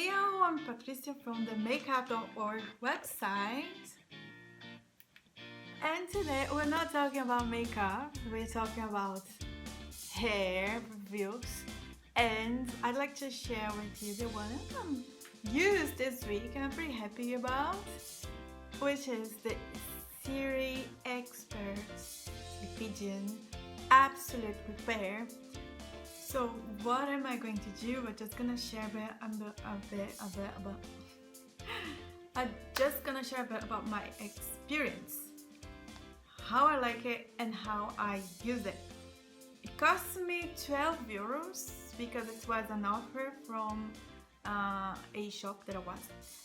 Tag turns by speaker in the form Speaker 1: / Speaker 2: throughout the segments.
Speaker 1: Hello, I'm Patricia from the makeup.org website, and today we're not talking about makeup, we're talking about hair reviews, and I'd like to share with you the one I used this week and I'm pretty happy about, which is the Series Expert Lipidium Absolut Repair. So what am I going to do? We're just gonna share I'm just gonna share a bit about my experience, how I like it and how I use it. It cost me 12 euros because it was an offer from a shop that I was,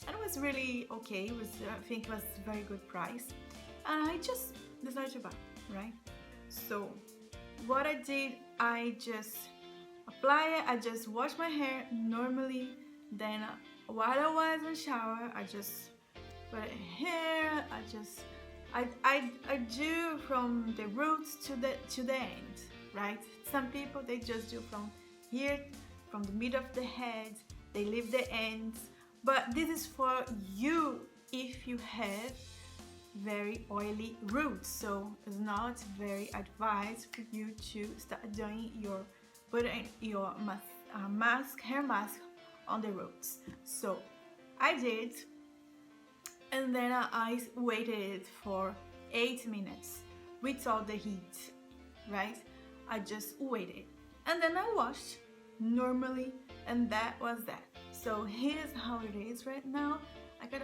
Speaker 1: and it was really okay. It was, I think it was a very good price, and I just decided to buy, right? So what I did, I just apply it, I just wash my hair normally, then while I was in the shower, I just put it here, I do from the roots to the end, right? Some people, they just do from here, from the middle of the head, they leave the ends, but this is for you if you have very oily roots, so it's not very advised for you to start doing putting your hair mask on the roots. So I did, and then I waited for 8 minutes without the heat, right? I just waited, and then I washed normally, and that was that. So here's how it is right now.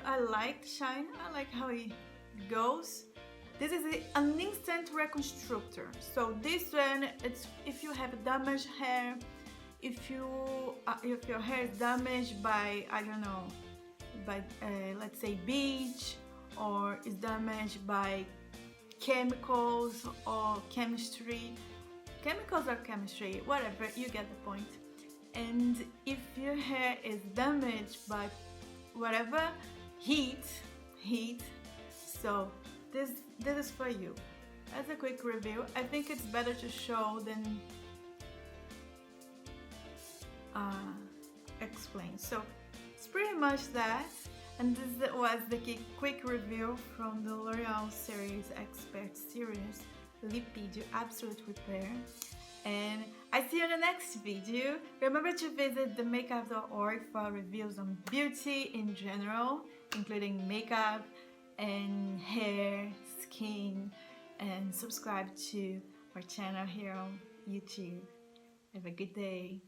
Speaker 1: I like the shine, I like how it goes. This is an instant reconstructor. So this one, it's if you have damaged hair, if your hair is damaged by, I don't know, by let's say beach, or is damaged by chemicals or chemistry, whatever, you get the point. And if your hair is damaged by whatever, heat, so this is for you. As a quick review, I think it's better to show than explain. So it's pretty much that, and this was the quick review from the L'Oreal Series Expert Series Lipidium Absolut Repair, and I see you in the next video. Remember to visit themakeup.org for reviews on beauty in general, including makeup and hair, skin, and subscribe to our channel here on YouTube. Have a good day.